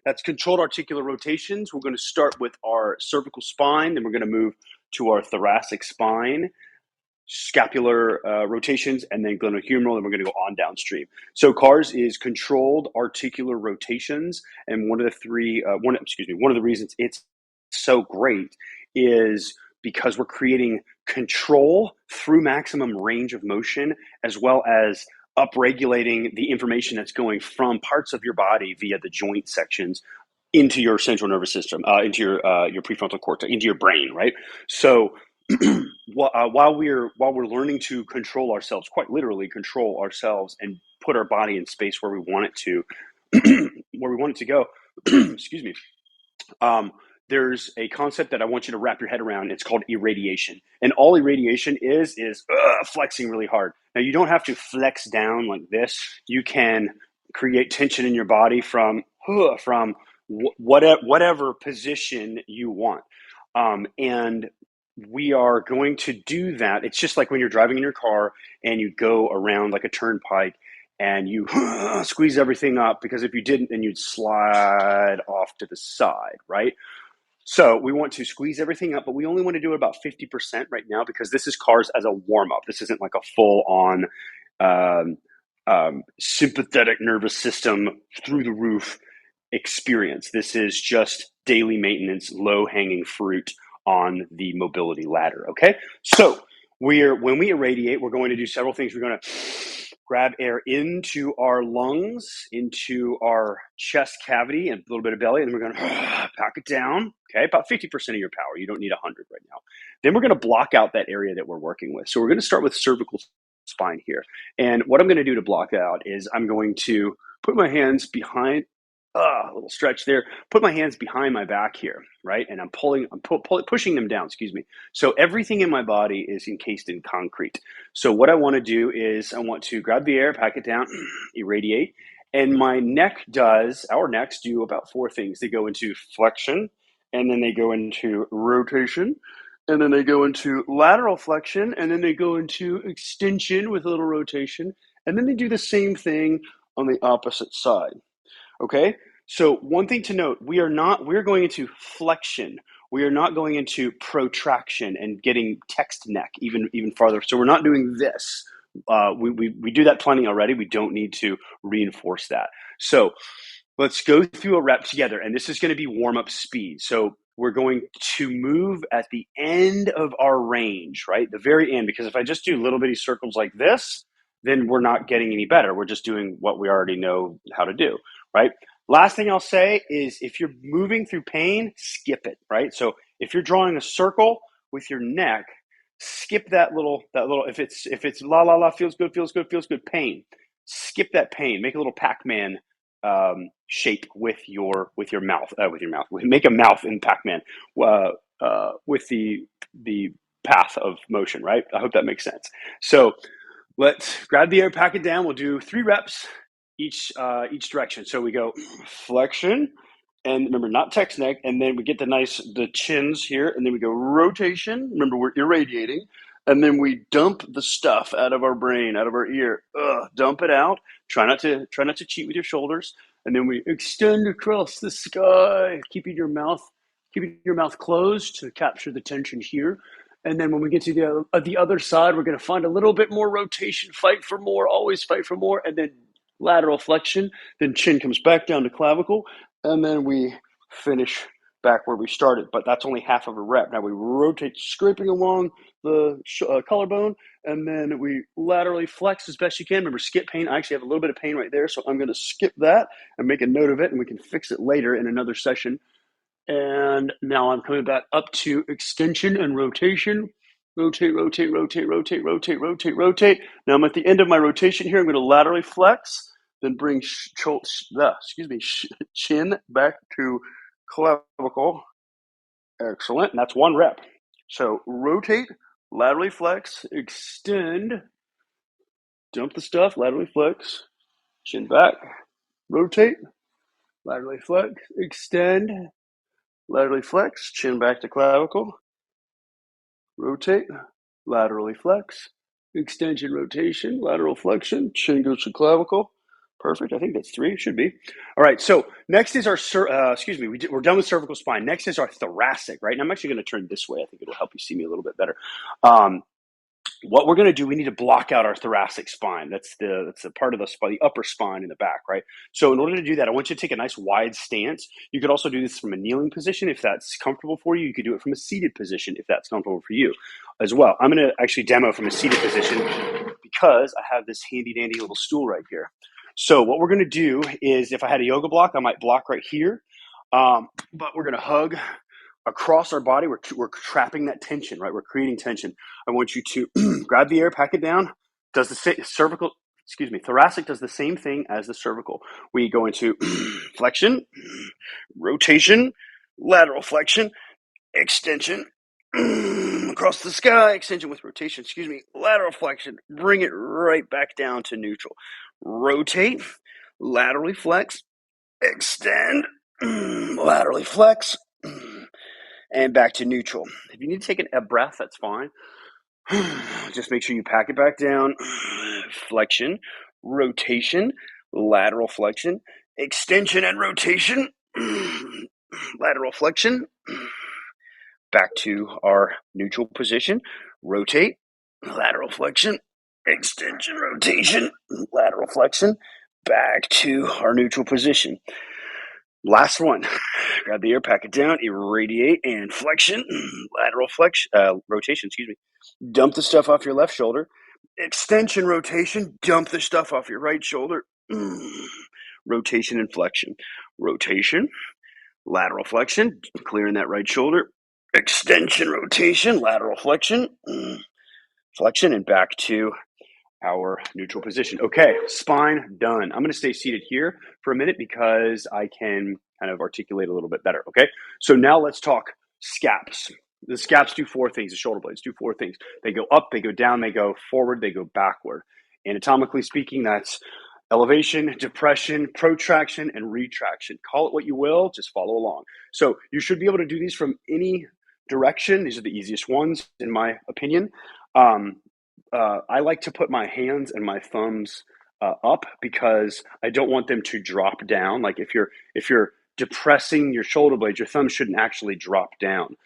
That's controlled articular rotations. We're going to start with our cervical spine, then we're going to move to our thoracic spine, scapular rotations, and then glenohumeral, and we're going to go on downstream. So CARS is controlled articular rotations, and one of the reasons it's so great is because we're creating control through maximum range of motion, as well as upregulating the information that's going from parts of your body via the joint sections into your central nervous system, into your prefrontal cortex, into your brain, right? So while we're learning to control ourselves, quite literally control ourselves and put our body in space where we want it to, where we want it to go, excuse me. There's a concept that I want you to wrap your head around. It's called irradiation, and all irradiation is flexing really hard. Now you don't have to flex down like this. You can create tension in your body from whatever position you want, and we are going to do that. It's just like when you're driving in your car and you go around like a turnpike and you squeeze everything up, because if you didn't, then you'd slide off to the side, right? So we want to squeeze everything up, but we only want to do it about 50% right now, because this is CARS as a warm-up. This isn't like a full-on sympathetic nervous system through the roof experience. This is just daily maintenance, low-hanging fruit on the mobility ladder, okay? So when we irradiate, we're going to do several things. We're going to grab air into our lungs, into our chest cavity, and a little bit of belly, and then we're going to pack it down, okay? About 50% of your power. You don't need 100 right now. Then we're going to block out that area that we're working with. So we're going to start with cervical spine here. And what I'm going to do to block that out is I'm going to put my hands behind, a little stretch there, put my hands behind my back here, right? And I'm pushing them down, excuse me. So everything in my body is encased in concrete. So what I want to do is I want to grab the air, pack it down, irradiate, and our necks do about 4 things. They go into flexion, and then they go into rotation, and then they go into lateral flexion, and then they go into extension with a little rotation, and then they do the same thing on the opposite side. Okay, so one thing to note, we're going into flexion. We are not going into protraction and getting text neck even farther. So we're not doing this. We do that plenty already. We don't need to reinforce that. So let's go through a rep together, and this is going to be warm-up speed. So we're going to move at the end of our range, right? The very end, because if I just do little bitty circles like this, then we're not getting any better. We're just doing what we already know how to do, right? Last thing I'll say is if you're moving through pain, skip it, right? So if you're drawing a circle with your neck, skip that little, if it's la la la, feels good, pain. Skip that pain. Make a little Pac-Man shape with your mouth. Make a mouth in Pac-Man with the path of motion, right? I hope that makes sense. So let's grab the air, pack it down. We'll do 3 reps each direction. So we go flexion, and remember, not text neck, and then we get the chins here, and then we go rotation. Remember, we're irradiating, and then we dump the stuff out of our brain, out of our ear. Dump it out. Try not to cheat with your shoulders, and then we extend across the sky, keeping your mouth closed to capture the tension here. And then when we get to the other side, we're going to find a little bit more rotation. Fight for more. Always fight for more. And then lateral flexion. Then chin comes back down to clavicle. And then we finish back where we started. But that's only half of a rep. Now we rotate, scraping along the collarbone. And then we laterally flex as best you can. Remember, skip pain. I actually have a little bit of pain right there. So I'm going to skip that and make a note of it. And we can fix it later in another session. And now I'm coming back up to extension and rotation. Rotate. Now I'm at the end of my rotation here. I'm going to laterally flex, then bring chin back to clavicle. Excellent. And that's 1 rep. So rotate, laterally flex, extend, dump the stuff, laterally flex, chin back, rotate, laterally flex, extend, laterally flex, chin back to clavicle, rotate, laterally flex, extension, rotation, lateral flexion, chin goes to clavicle, Perfect. I think that's 3. It should be. All right. So next is our, we're done with cervical spine. Next is our thoracic, right? And I'm actually going to turn this way. I think it'll help you see me a little bit better. What we're going to do, we need to block out our thoracic spine. That's the part of the upper spine in the back, right? So in order to do that, I want you to take a nice wide stance. You could also do this from a kneeling position if that's comfortable for you. You could do it from a seated position if that's comfortable for you as well. I'm going to actually demo from a seated position because I have this handy dandy little stool right here. So what we're going to do is, if I had a yoga block, I might block right here, but we're going to hug across our body. We're trapping that tension, right? We're creating tension. I want you to grab the air, pack it down. Does the thoracic does the same thing as the cervical. We go into flexion, rotation, lateral flexion, extension, across the sky, extension with rotation, lateral flexion, bring it right back down to neutral. Rotate, laterally flex, extend, laterally flex, and back to neutral. If you need to take a breath, that's fine. Just make sure you pack it back down. Flexion, rotation, lateral flexion, extension and rotation, lateral flexion, back to our neutral position. Rotate, lateral flexion, extension, rotation, lateral flexion, back to our neutral position. Last one. Grab the air, pack it down, irradiate and flexion, lateral flexion, rotation, Dump the stuff off your left shoulder. Extension, rotation, dump the stuff off your right shoulder. Rotation and flexion. Rotation, lateral flexion, clearing that right shoulder. Extension, rotation, lateral flexion, flexion, and back to our neutral position. Okay, spine done. I'm going to stay seated here for a minute because I can kind of articulate a little bit better. Okay, so now let's talk scaps. The scaps do 4 things. The shoulder blades do 4 things. They go up, they go down, they go forward, they go backward. Anatomically speaking, that's elevation, depression, protraction, and retraction. Call it what you will, just follow along. So you should be able to do these from any direction. These are the easiest ones, in my opinion. I like to put my hands and my thumbs up because I don't want them to drop down. Like if you're depressing your shoulder blades, your thumbs shouldn't actually drop down.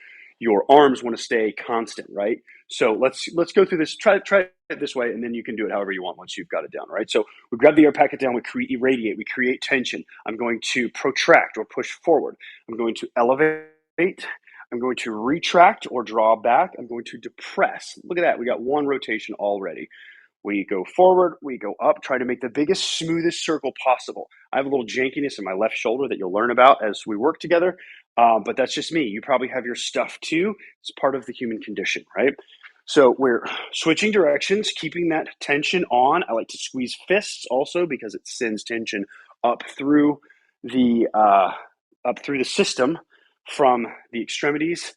Your arms want to stay constant, right? So let's go through this. Try it this way, and then you can do it however you want once you've got it down, right? So we grab the air, pack it down, we irradiate, we create tension. I'm going to protract or push forward. I'm going to elevate. I'm going to retract or draw back. I'm going to depress. Look at that. We got 1 rotation already. We go forward, we go up, try to make the biggest, smoothest circle possible. I have a little jankiness in my left shoulder that you'll learn about as we work together, but that's just me. You probably have your stuff too. It's part of the human condition, right? So we're switching directions, keeping that tension on. I like to squeeze fists also because it sends tension up through the system from the extremities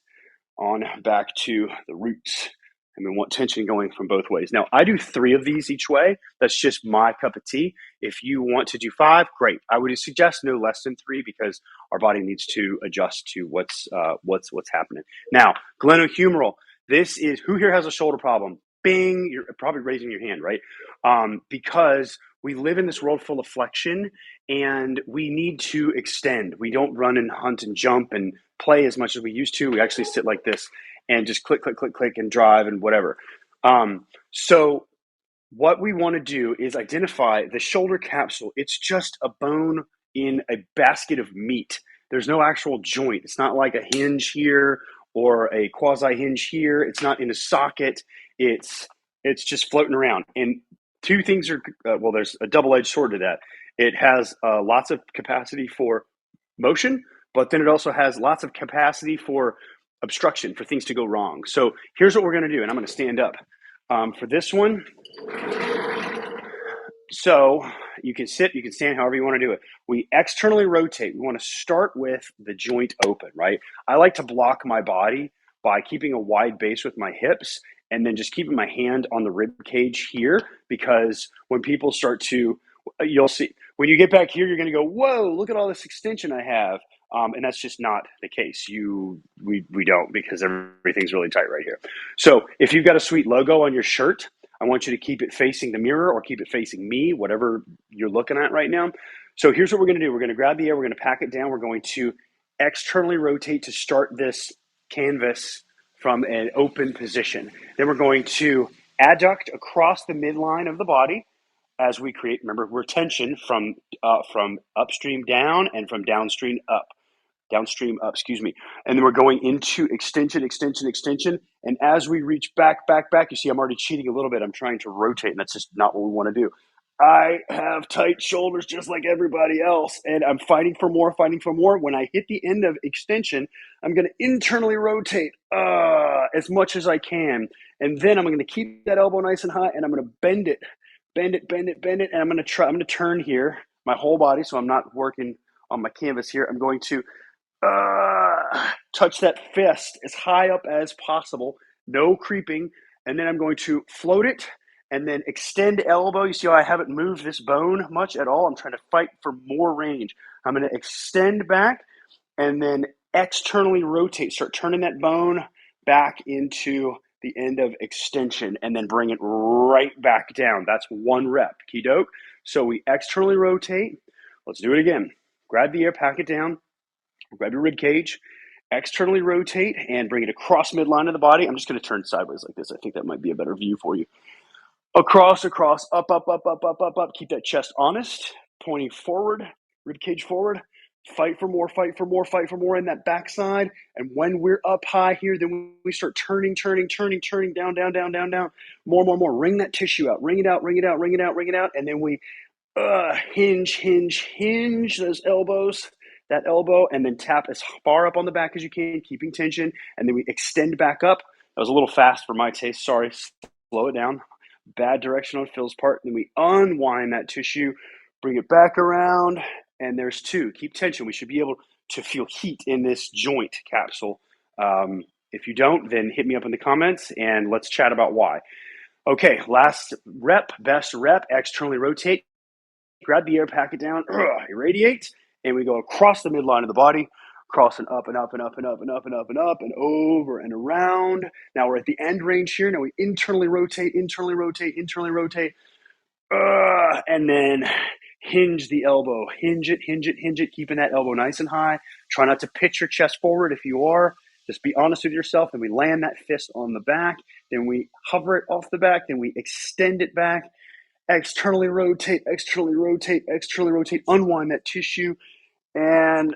on back to the roots. And we want tension going from both ways. Now, I do 3 of these each way. That's just my cup of tea. If you want to do 5, great. I would suggest no less than 3 because our body needs to adjust to what's happening. Now, glenohumeral. This is, who here has a shoulder problem? Bing, you're probably raising your hand, right? Because we live in this world full of flexion and we need to extend. We don't run and hunt and jump and play as much as we used to. We actually sit like this and just click, click, click, click, and drive and whatever. So what we want to do is identify the shoulder capsule. It's just a bone in a basket of meat. There's no actual joint. It's not like a hinge here or a quasi hinge here. It's not in a socket. It's just floating around. And 2 things are, there's a double-edged sword to that. It has lots of capacity for motion, but then it also has lots of capacity for obstruction, for things to go wrong. So here's what we're going to do, and I'm going to stand up for this one. So you can sit, you can stand, however you want to do it. We externally rotate. We want to start with the joint open, right? I like to block my body by keeping a wide base with my hips and then just keeping my hand on the rib cage here, because when people start to, you'll see, when you get back here, you're going to go, whoa, look at all this extension I have. And that's just not the case. We don't, because everything's really tight right here. So if you've got a sweet logo on your shirt, I want you to keep it facing the mirror or keep it facing me, whatever you're looking at right now. So here's what we're going to do. We're going to grab the air. We're going to pack it down. We're going to externally rotate to start this canvas from an open position. Then we're going to adduct across the midline of the body as we create, remember, we're tension from upstream down and from downstream up. Downstream up, excuse me. And then we're going into extension, extension, extension. And as we reach back, back, back, you see I'm already cheating a little bit. I'm trying to rotate, and that's just not what we want to do. I have tight shoulders just like everybody else, and I'm fighting for more, fighting for more. When I hit the end of extension, I'm going to internally rotate as much as I can. And then I'm going to keep that elbow nice and high, and I'm going to bend it, bend it, bend it, bend it. And I'm going to turn here, my whole body, so I'm not working on my canvas here. I'm going to touch that fist as high up as possible, no creeping, and then I'm going to float it and then extend elbow. You see how I haven't moved this bone much at all? I'm trying to fight for more range. I'm going to extend back and then externally rotate, start turning that bone back into the end of extension and then bring it right back down. That's one rep, keydoke. So we externally rotate. Let's do it again. Grab the air, pack it down. Grab your rib cage, externally rotate, and bring it across midline of the body. I'm just going to turn sideways like this. I think that might be a better view for you. Across, across, up, up, up, up, up, up, up. Keep that chest honest, pointing forward, rib cage forward. Fight for more, fight for more, fight for more in that backside. And when we're up high here, then we start turning, turning, turning, turning, down, down, down, down, down. More, more, more. Wring that tissue out. Wring it out, wring it out, wring it out, wring it out. And then we hinge, hinge, hinge those elbows. That elbow, and then tap as far up on the back as you can, keeping tension, and then we extend back up. That was a little fast for my taste. Sorry, slow it down. Bad direction on Phil's part. And then we unwind that tissue, bring it back around, and there's two. Keep tension. We should be able to feel heat in this joint capsule. If you don't, then hit me up in the comments, and let's chat about why. Okay, last rep, best rep, externally rotate. Grab the air, pack it down, irradiate. And we go across the midline of the body, crossing up and up and up and up and up and up and up and over and around. Now we're at the end range here. Now we internally rotate, internally rotate, internally rotate. And then hinge the elbow. Hinge it, hinge it, hinge it, keeping that elbow nice and high. Try not to pitch your chest forward if you are. Just be honest with yourself. And we land that fist on the back. Then we hover it off the back. Then we extend it back. Externally rotate, externally rotate, externally rotate. Unwind that tissue. And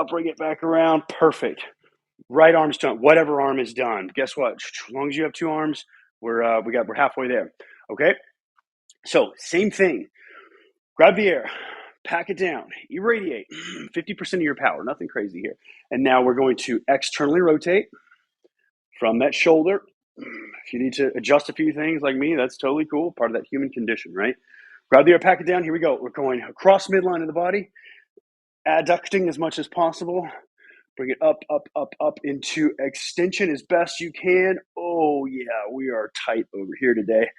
bring it back around. Perfect. Right arm's done. Whatever arm is done. Guess what? As long as you have two arms, we're halfway there. Okay. So same thing. Grab the air, pack it down, irradiate. 50% of your power. Nothing crazy here. And now we're going to externally rotate from that shoulder. If you need to adjust a few things like me, that's totally cool. Part of that human condition, right? Grab the air, pack it down. Here we go. We're going across midline of the body. Adducting as much as possible. Bring it up, up, up, up into extension as best you can. Oh, yeah, we are tight over here today.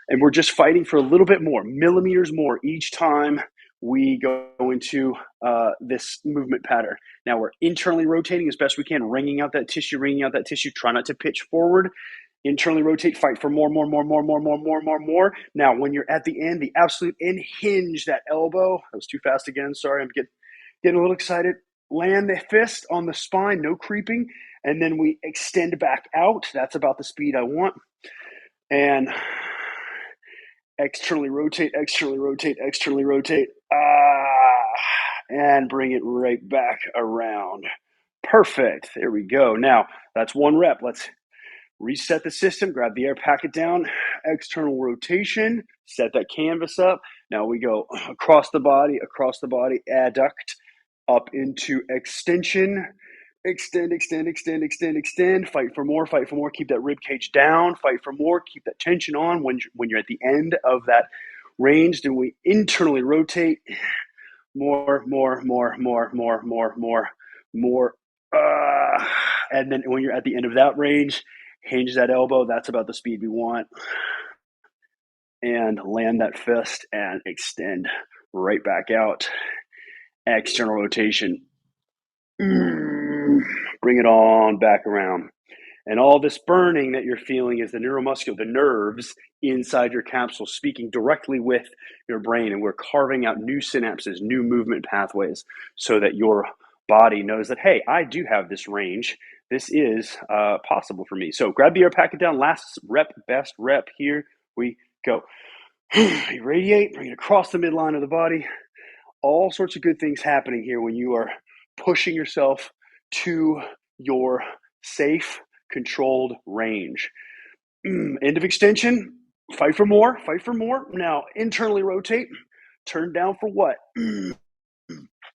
And we're just fighting for a little bit more, millimeters more each time we go into this movement pattern. Now we're internally rotating as best we can, wringing out that tissue, wringing out that tissue. Try not to pitch forward. Internally rotate, fight for more, more, more, more, more, more, more, more, more. Now, when you're at the end, the absolute end, hinge that elbow. That was too fast again. Sorry, I'm getting a little excited. Land the fist on the spine, no creeping, and then we extend back out. That's about the speed I want. And externally rotate, externally rotate, externally rotate. And bring it right back around. Perfect. There we go. Now, that's one rep. Let's reset the system, grab the air, pack it down, external rotation, set that canvas up. Now we go across the body, adduct, up into extension, extend, extend, extend, extend, extend, fight for more, keep that rib cage down, fight for more, keep that tension on. When you're at the end of that range, then we internally rotate, more, more, more, more, more, more, more, more. And then when you're at the end of that range, hinge that elbow. That's about the speed we want. And land that fist and extend right back out. External rotation. Bring it on back around. And all this burning that you're feeling is the neuromuscular, the nerves inside your capsule speaking directly with your brain. And we're carving out new synapses, new movement pathways so that your body knows that, hey, I do have this range. This is possible for me. So grab the air, pack it down. Last rep, best rep. Here we go. Irradiate, bring it across the midline of the body. All sorts of good things happening here when you are pushing yourself to your safe, controlled range. End of extension. Fight for more. Fight for more. Now, internally rotate. Turn down for what?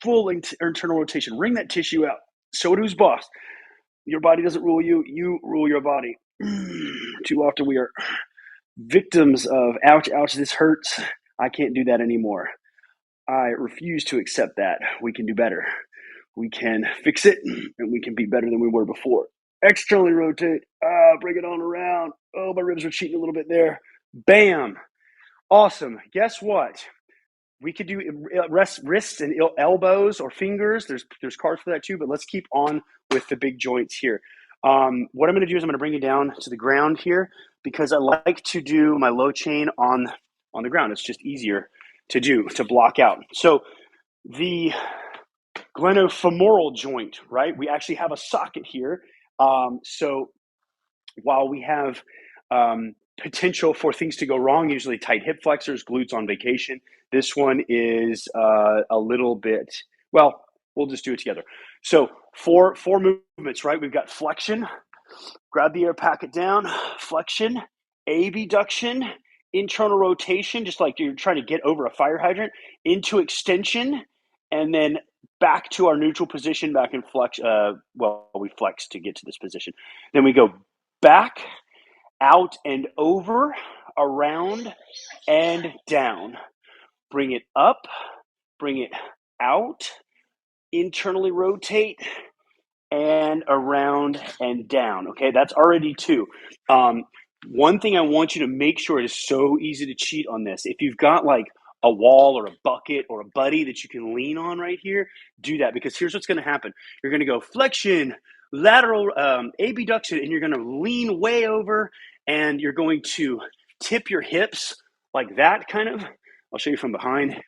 Full internal rotation. Wring that tissue out. Show it who's boss. Your body doesn't rule you. You rule your body. Too often we are victims of, ouch, ouch, this hurts. I can't do that anymore. I refuse to accept that. We can do better. We can fix it, and we can be better than we were before. Externally rotate. Bring it on around. Oh, my ribs are cheating a little bit there. Bam. Awesome. Guess what? We could do wrists and elbows or fingers. There's cards for that too, but let's keep on with the big joints here. What I'm going to do is I'm going to bring you down to the ground here because I like to do my low chain on the ground. It's just easier to do, to block out. So the Glenofemoral joint, right? We actually have a socket here. So while we have potential for things to go wrong, usually tight hip flexors, glutes on vacation, this one is a little bit, well, we'll just do it together. So four movements, right? We've got flexion, grab the air, pack it down, flexion, abduction, internal rotation, just like you're trying to get over a fire hydrant, into extension, and then back to our neutral position, back in flex. We flex to get to this position. Then we go back, out and over, around and down. Bring it up, bring it out, internally rotate, and around and down. Okay, that's already two. One thing I want you to make sure, it is so easy to cheat on this. If you've got like a wall or a bucket or a buddy that you can lean on right here, do that, because here's what's going to happen. You're going to go flexion, lateral abduction, and you're going to lean way over, and you're going to tip your hips like that, kind of. I'll show you from behind.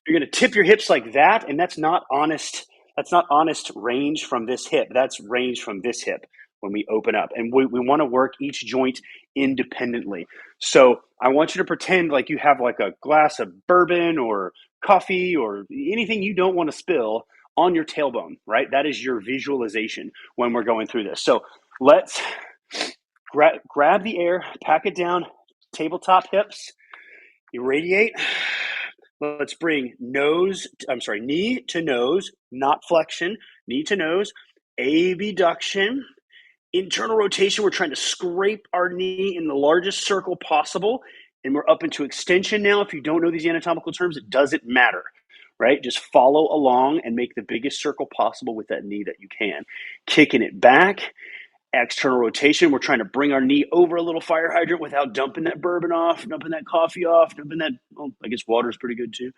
You're going to tip your hips like that, and that's not honest. That's not honest range from this hip. That's range from this hip when we open up. And we want to work each joint independently. So I want you to pretend like you have like a glass of bourbon or coffee or anything you don't want to spill on your tailbone, right? That is your visualization when we're going through this. So let's grab the air, pack it down, tabletop hips, irradiate. Let's bring knee to nose, not flexion, knee to nose, abduction, internal rotation. We're trying to scrape our knee in the largest circle possible, and we're up into extension now. If you don't know these anatomical terms, it doesn't matter, right? Just follow along and make the biggest circle possible with that knee that you can. Kicking it back, external rotation. We're trying to bring our knee over a little fire hydrant without dumping that bourbon off, dumping that coffee off, dumping that, well, I guess water is pretty good too.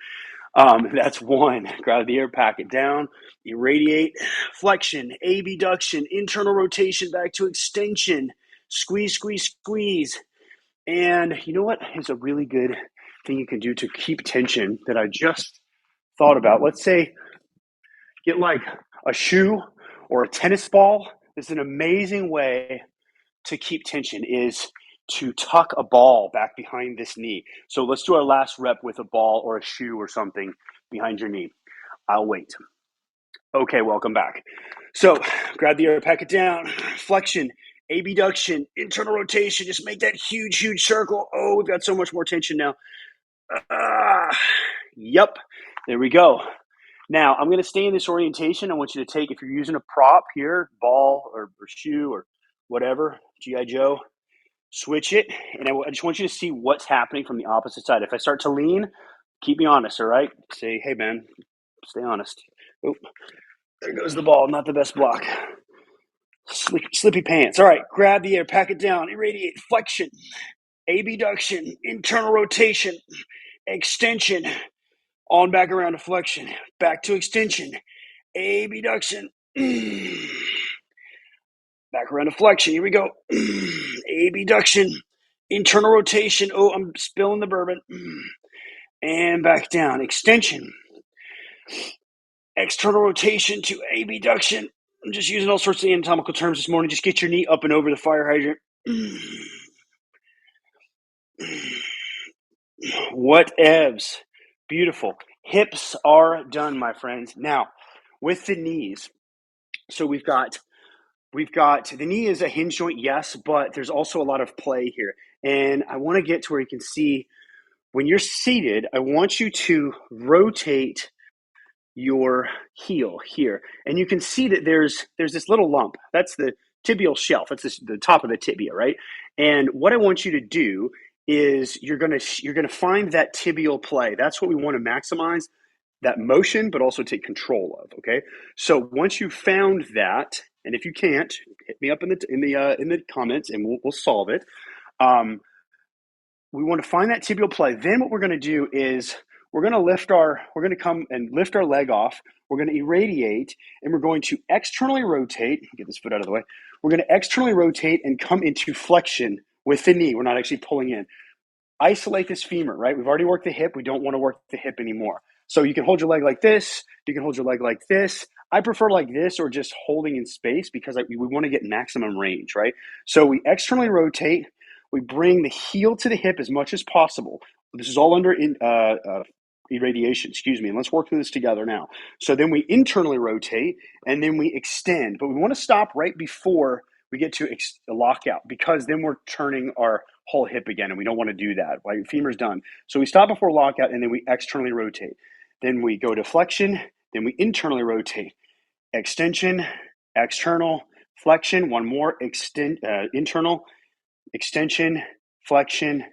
That's one. Grab the air, pack it down, irradiate, flexion, abduction, internal rotation back to extension, squeeze, squeeze, squeeze. And you know what is a really good thing you can do to keep tension that I just thought about? Let's say get like a shoe or a tennis ball. It's an amazing way to keep tension is to tuck a ball back behind this knee. So let's do our last rep with a ball or a shoe or something behind your knee. I'll wait. Okay, welcome back. So grab the air, pack it down, flexion, abduction, internal rotation. Just make that huge, huge circle. Oh, we've got so much more tension now. Yep, there we go. Now, I'm going to stay in this orientation. I want you to take, if you're using a prop here, ball or shoe or whatever, G.I. Joe, switch it. And I just want you to see what's happening from the opposite side. If I start to lean, keep me honest, all right? Say, hey, man, stay honest. Oh, there goes the ball. Not the best block. Slippy pants. All right, grab the air, pack it down, irradiate, flexion, abduction, internal rotation, extension, on back around to flexion, back to extension, abduction. Back around to flexion. Here we go. Abduction. Internal rotation. Oh, I'm spilling the bourbon. And back down. Extension. External rotation to abduction. I'm just using all sorts of anatomical terms this morning. Just get your knee up and over the fire hydrant. Whatevs. Beautiful. Hips are done, my friends. Now, with the knees, so we've got the knee is a hinge joint, yes, but there's also a lot of play here. And I want to get to where you can see when you're seated, I want you to rotate your heel here. And you can see that there's this little lump. That's the tibial shelf. That's the top of the tibia, right? And what I want you to do is you're gonna find that tibial play. That's what we want to maximize, that motion, but also take control of. Okay. So once you've found that, and if you can't, hit me up in the comments, and we'll solve it. We want to find that tibial play. Then what we're going to do is we're going to come and lift our leg off. We're going to irradiate, and we're going to externally rotate. Get this foot out of the way. We're going to externally rotate and come into flexion with the knee. We're not actually pulling in. Isolate this femur, right? We've already worked the hip. We don't want to work the hip anymore. So you can hold your leg like this. You can hold your leg like this. I prefer like this, or just holding in space, because we want to get maximum range, right? So we externally rotate. We bring the heel to the hip as much as possible. This is all under irradiation, and let's work through this together now. So then we internally rotate, and then we extend. But we want to stop right before we get to a lockout, because then we're turning our whole hip again, and we don't want to do that. Right? Femur's done. So we stop before lockout, and then we externally rotate. Then we go to flexion. Then we internally rotate. Extension, external, flexion. One more, internal, extension, flexion.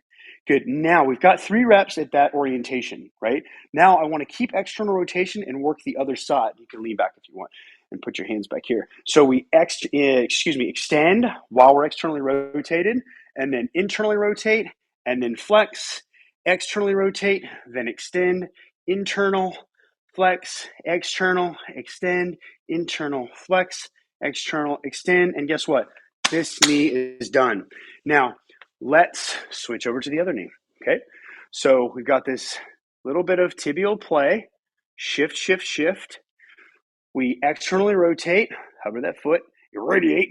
Good. Now we've got 3 reps at that orientation, right? Now I want to keep external rotation and work the other side. You can lean back if you want and put your hands back here. So we extend while we're externally rotated, and then internally rotate, and then flex, externally rotate, then extend, internal, flex, external, extend, internal, flex, external, extend, and guess what? This knee is done. Now, let's switch over to the other knee, okay? So we've got this little bit of tibial play, shift, shift, shift. We externally rotate, hover that foot, irradiate,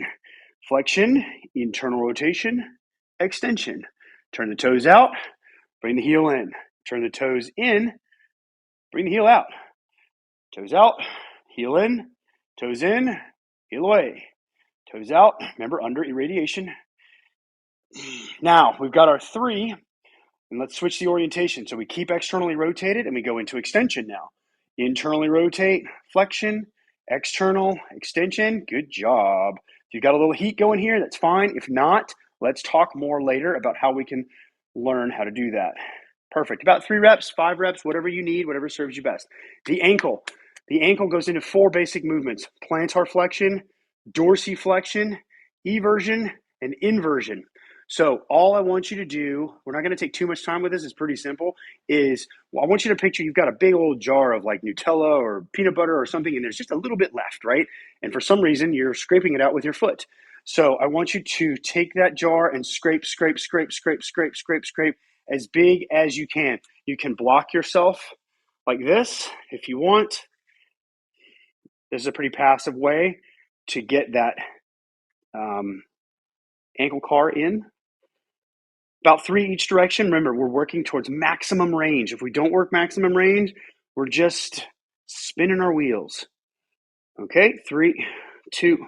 flexion, internal rotation, extension. Turn the toes out, bring the heel in. Turn the toes in, bring the heel out. Toes out, heel in, toes in, heel away. Toes out, remember under irradiation. Now we've got our 3, and let's switch the orientation. So we keep externally rotated, and we go into extension now. Internally rotate, flexion, external, extension. Good job. If you've got a little heat going here, that's fine. If not, let's talk more later about how we can learn how to do that. Perfect. About 3 reps, 5 reps, whatever you need, whatever serves you best. The ankle. The ankle goes into 4 basic movements: plantar flexion, dorsiflexion, eversion, and inversion. So all I want you to do, we're not going to take too much time with this, it's pretty simple, is I want you to picture you've got a big old jar of like Nutella or peanut butter or something, and there's just a little bit left, right? And for some reason, you're scraping it out with your foot. So I want you to take that jar and scrape, scrape, scrape, scrape, scrape, scrape, scrape as big as you can. You can block yourself like this if you want. This is a pretty passive way to get that ankle car in. About 3 each direction. Remember, we're working towards maximum range. If we don't work maximum range, we're just spinning our wheels. Okay, 3, 2,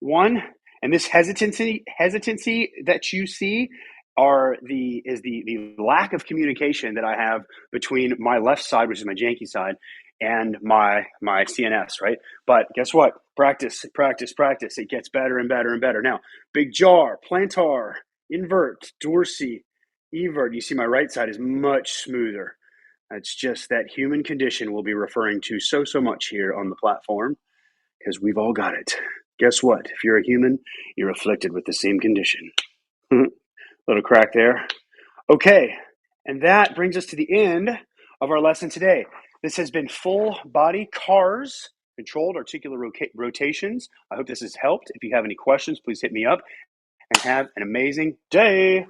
1. And this hesitancy that you see is the lack of communication that I have between my left side, which is my janky side, and my CNS, right? But guess what? Practice, practice, practice. It gets better and better and better. Now, big jar, plantar, invert, dorsi, evert. You see my right side is much smoother. That's just that human condition we'll be referring to so much here on the platform, because we've all got it. Guess what? If you're a human, you're afflicted with the same condition. Little crack there. Okay, and that brings us to the end of our lesson today. This has been full body cars controlled articular rotations. I hope this has helped. If you have any questions, please hit me up and have an amazing day.